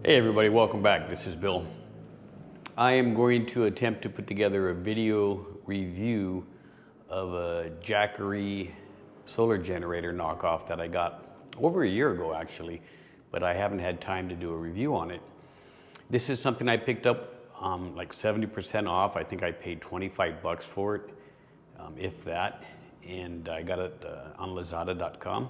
Hey everybody, welcome back. This is Bill. I am going to attempt to put together a video review of a Jackery solar generator knockoff that I got over a year ago actually, but I haven't had time to do a review on it. This is something I picked up like 70% off. I think I paid 25 bucks for it, if that, and I got it on lazada.com.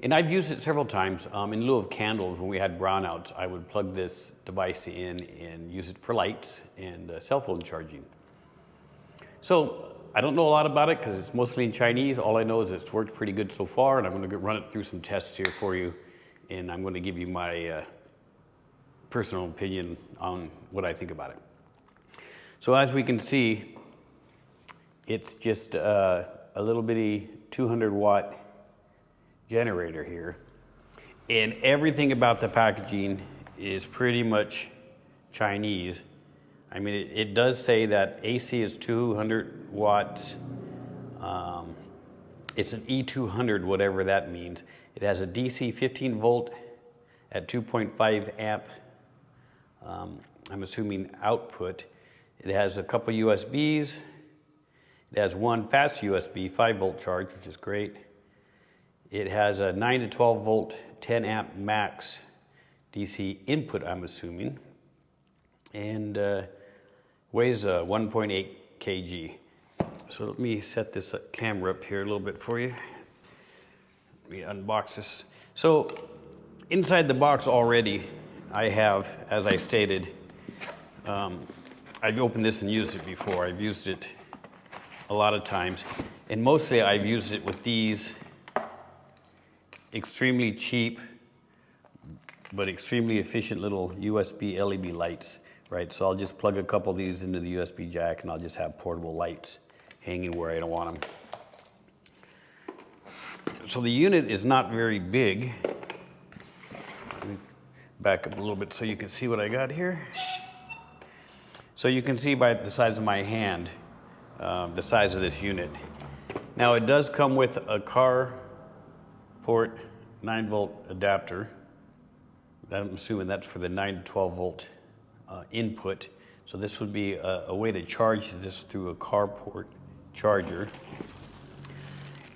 And I've used it several times. In lieu of candles, when we had brownouts, I would plug this device in and use it for lights and cell phone charging. So I don't know a lot about it because it's mostly in Chinese. All I know is it's worked pretty good so far, and I'm going to run it through some tests here for you, and I'm going to give you my personal opinion on what I think about it. So as we can see, it's just a little bitty 200 watt generator here, and everything about the packaging is pretty much Chinese. I mean, it does say that AC is 200 watts. It's an E200, whatever that means. It has a DC 15 volt at 2.5 amp, I'm assuming output. It has a couple USBs. It has one fast USB 5 volt charge, which is great. It has a 9 to 12 volt, 10 amp max DC input, I'm assuming, and weighs 1.8 kg. So let me set this camera up here a little bit for you. Let me unbox this. So inside the box already, I have, as I stated, I've opened this and used it before. I've used it a lot of times, and mostly I've used it with these extremely cheap but extremely efficient little USB LED lights, right? So I'll just plug a couple of these into the USB jack and I'll just have portable lights hanging where I don't want them. So the unit is not very big. Let me back up a little bit so you can see what I got here. So you can see by the size of my hand, the size of this unit. Now it does come with a car port 9 volt adapter. I'm assuming that's for the 9 to 12 volt input. So this would be a way to charge this through a carport charger.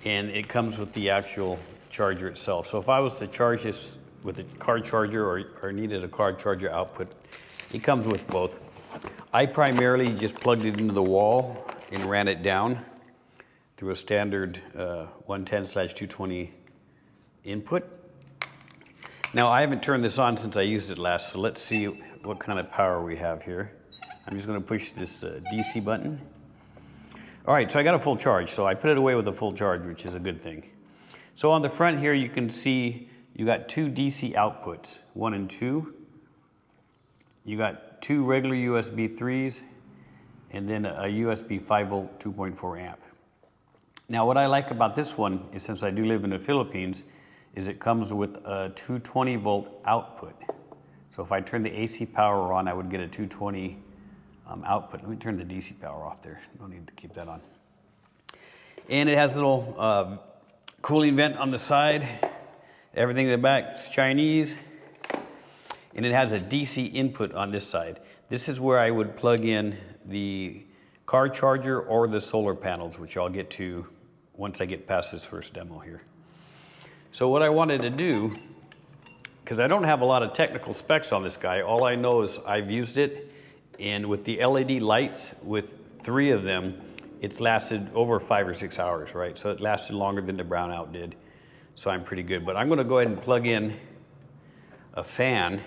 And it comes with the actual charger itself. So if I was to charge this with a car charger or needed a car charger output, it comes with both. I primarily just plugged it into the wall and ran it down through a standard 110/220 input. Now I haven't turned this on since I used it last, so let's see what kind of power we have here. I'm just going to push this DC button. All right, so I got a full charge, so I put it away with a full charge, which is a good thing. So on the front here you can see you got two DC outputs, 1 and 2. You got two regular USB 3s and then a USB 5 volt 2.4 amp. Now what I like about this one is, since I do live in the Philippines, is it comes with a 220 volt output. So if I turn the AC power on, I would get a 220 output. Let me turn the DC power off there. No need to keep that on. And it has a little cooling vent on the side. Everything in the back is Chinese. And it has a DC input on this side. This is where I would plug in the car charger or the solar panels, which I'll get to once I get past this first demo here. So what I wanted to do, because I don't have a lot of technical specs on this guy, all I know is I've used it, and with the LED lights, with 3 of them, it's lasted over 5 or 6 hours, right? So it lasted longer than the brownout did, so I'm pretty good. But I'm going to go ahead and plug in a fan,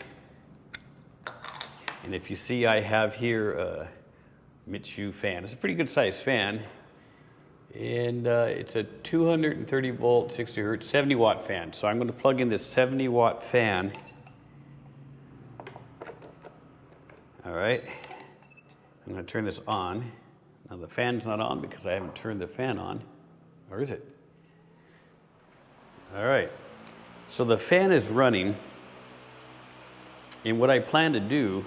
and if you see, I have here a Mitsu fan. It's a pretty good size fan. And it's a 230 volt, 60 hertz, 70 watt fan. So I'm going to plug in this 70 watt fan. All right. I'm going to turn this on. Now the fan's not on because I haven't turned the fan on. Or is it? All right. So the fan is running. And what I plan to do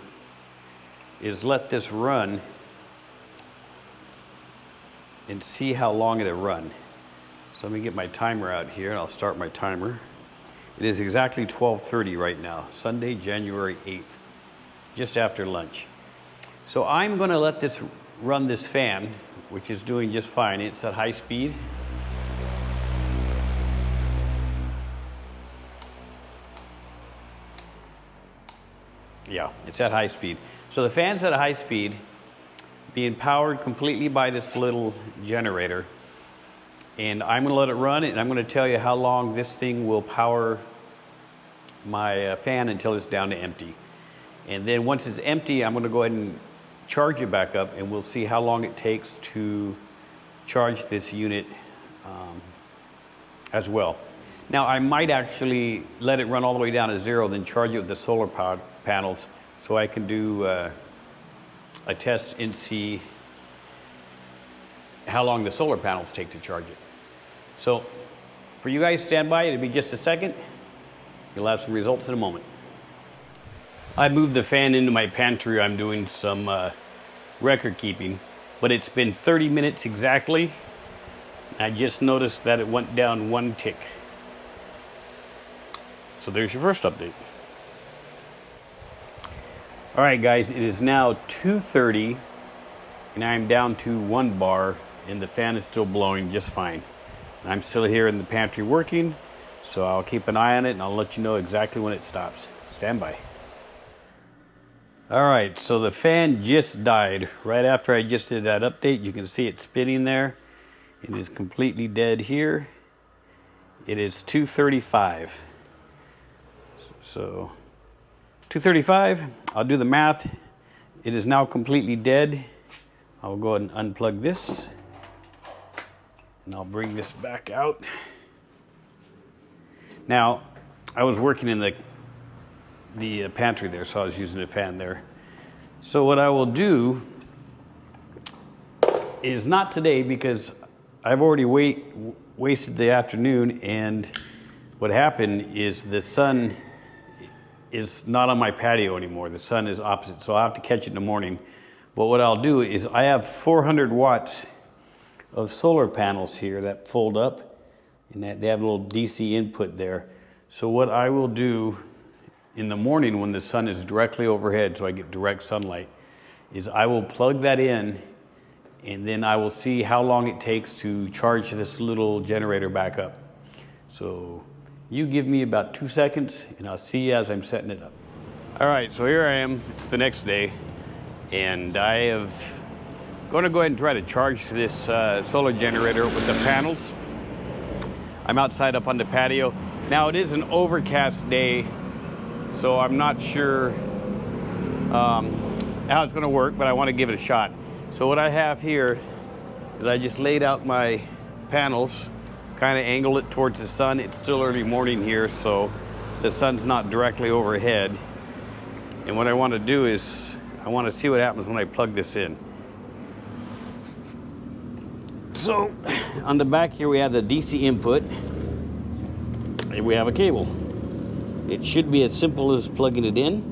is let this run and see how long it'll run. So let me get my timer out here and I'll start my timer. It is exactly 12:30 right now, Sunday, January 8th, just after lunch. So I'm going to let this run this fan, which is doing just fine. It's at high speed. Yeah, it's at high speed. So the fan's at a high speed, being powered completely by this little generator. And I'm going to let it run, and I'm going to tell you how long this thing will power my fan until it's down to empty. And then once it's empty, I'm going to go ahead and charge it back up, and we'll see how long it takes to charge this unit as well. Now, I might actually let it run all the way down to 0, then charge it with the solar power panels, so I can do a test and see how long the solar panels take to charge it. So for you guys, stand by. It'll be just a second. You'll have some results in a moment. I moved the fan into my pantry. I'm doing some record keeping, but it's been 30 minutes exactly. I just noticed that it went down 1 tick. So there's your first update. All right, guys, it is now 2:30, and I'm down to 1 bar, and the fan is still blowing just fine. I'm still here in the pantry working, so I'll keep an eye on it, and I'll let you know exactly when it stops. Stand by. All right, so the fan just died. Right after I just did that update, you can see it spinning there. It is completely dead here. It is 2:35. So 2:35, I'll do the math. It is now completely dead. I'll go ahead and unplug this. And I'll bring this back out. Now, I was working in the pantry there, so I was using a fan there. So what I will do is not today, because I've already wasted the afternoon, and what happened is the sun is not on my patio anymore. The sun is opposite, so I'll have to catch it in the morning. But what I'll do is I have 400 watts of solar panels here that fold up, and that they have a little DC input there. So what I will do in the morning when the sun is directly overhead, so I get direct sunlight, is I will plug that in, and then I will see how long it takes to charge this little generator back up. So you give me about 2 seconds, and I'll see you as I'm setting it up. All right, so here I am. It's the next day, and I am going to go ahead and try to charge this solar generator with the panels. I'm outside up on the patio. Now, it is an overcast day, so I'm not sure how it's going to work, but I want to give it a shot. So what I have here is I just laid out my panels, kind of angled it towards the sun. It's still early morning here, so the sun's not directly overhead. And what I want to do is I want to see what happens when I plug this in. So on the back here we have the DC input, and we have a cable. It should be as simple as plugging it in,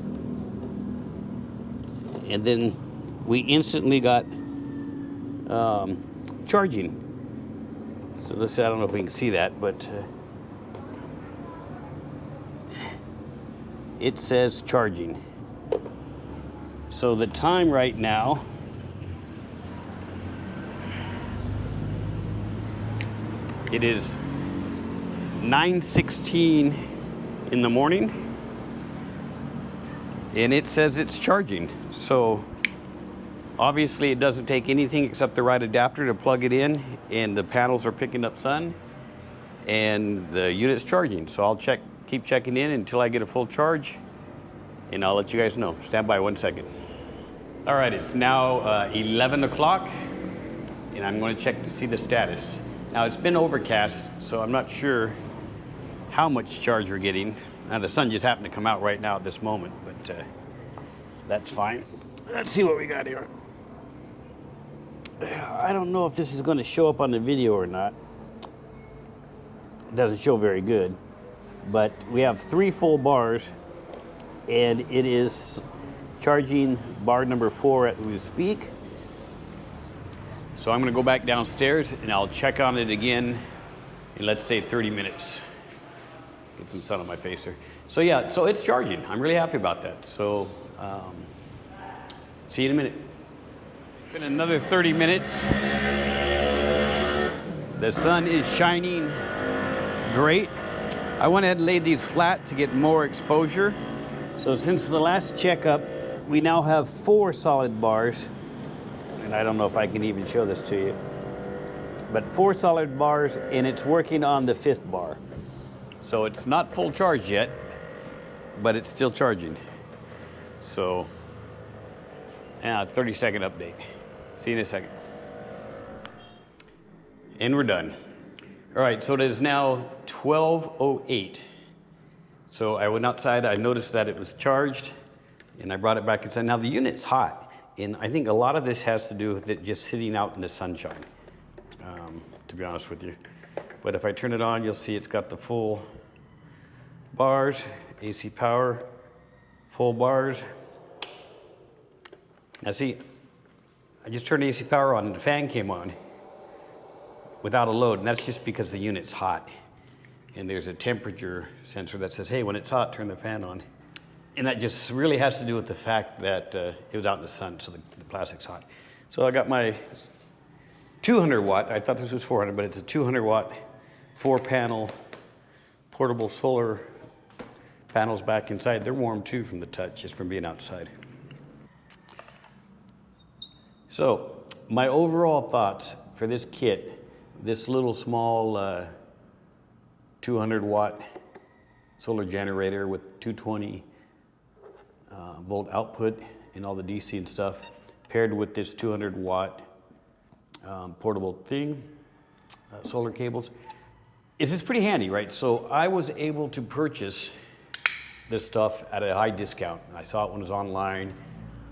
and then we instantly got charging. So let's see, I don't know if we can see that, but it says charging. So the time right now it is 9:16 in the morning, and it says it's charging. So obviously it doesn't take anything except the right adapter to plug it in, and the panels are picking up sun, and the unit's charging. So I'll keep checking in until I get a full charge, and I'll let you guys know. Stand by 1 second. All right, it's now 11 o'clock, and I'm going to check to see the status. Now, it's been overcast, so I'm not sure how much charge we're getting. Now, the sun just happened to come out right now at this moment, but that's fine. Let's see what we got here. I don't know if this is going to show up on the video or not. It doesn't show very good, but we have 3 full bars, and it is charging bar number 4 as we speak. So I'm going to go back downstairs, and I'll check on it again in, let's say, 30 minutes. Get some sun on my face here. So yeah, so it's charging. I'm really happy about that. So see you in a minute. It's been another 30 minutes. The sun is shining great. I went ahead and laid these flat to get more exposure. So since the last checkup, we now have 4 solid bars. And I don't know if I can even show this to you. But 4 solid bars, and it's working on the 5th bar. So it's not full charge yet, but it's still charging. So, 30-second update. See you in a second. And we're done. All right, so it is now 12:08. So I went outside, I noticed that it was charged, and I brought it back inside. Now the unit's hot, and I think a lot of this has to do with it just sitting out in the sunshine, to be honest with you. But if I turn it on, you'll see it's got the full bars, AC power, full bars. Now see, I just turned the AC power on and the fan came on without a load, and that's just because the unit's hot. And there's a temperature sensor that says, hey, when it's hot, turn the fan on. And that just really has to do with the fact that it was out in the sun, so the plastic's hot. So I got my 200 watt, I thought this was 400, but it's a 200 watt, 4-panel portable solar panels back inside. They're warm too from the touch, just from being outside. So my overall thoughts for this kit, this little small 200 watt solar generator with 220 volt output and all the DC and stuff, paired with this 200 watt portable thing, solar cables, it's pretty handy, right? So I was able to purchase this stuff at a high discount. I saw it when it was online.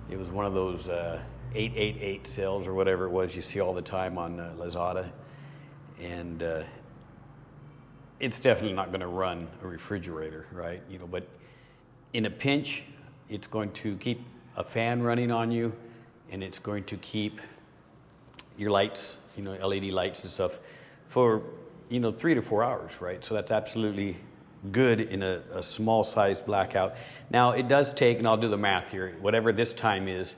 It was one of those 888 sales or whatever it was you see all the time on Lazada. And it's definitely not going to run a refrigerator, right? You know, but in a pinch, it's going to keep a fan running on you, and it's going to keep your lights, you know, LED lights and stuff, for 3 to 4 hours, right? So that's absolutely good in a small size blackout. Now it does take, and I'll do the math here, whatever this time is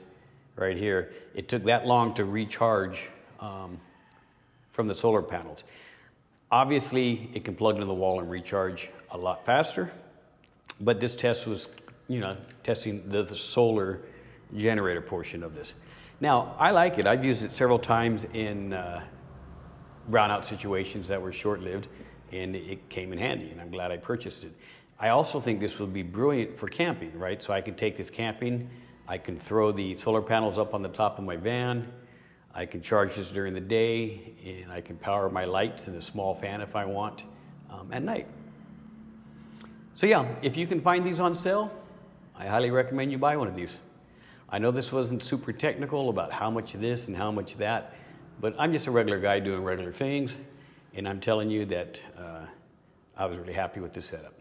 right here, it took that long to recharge from the solar panels. Obviously, it can plug into the wall and recharge a lot faster, but this test was, testing the solar generator portion of this. Now, I like it. I've used it several times in brownout situations that were short-lived, and it came in handy, and I'm glad I purchased it. I also think this will be brilliant for camping, right? So I can take this camping, I can throw the solar panels up on the top of my van, I can charge this during the day, and I can power my lights and a small fan if I want at night. So yeah, if you can find these on sale, I highly recommend you buy one of these. I know this wasn't super technical about how much of this and how much of that, but I'm just a regular guy doing regular things, and I'm telling you that I was really happy with this setup.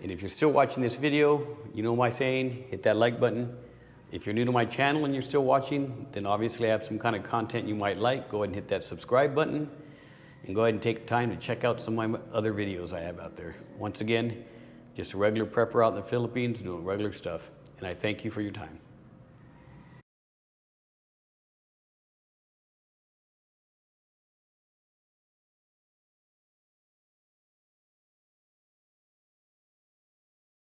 And if you're still watching this video, you know my saying, hit that like button. If you're new to my channel and you're still watching, then obviously I have some kind of content you might like. Go ahead and hit that subscribe button, and go ahead and take time to check out some of my other videos I have out there. Once again, just a regular prepper out in the Philippines doing regular stuff, and I thank you for your time.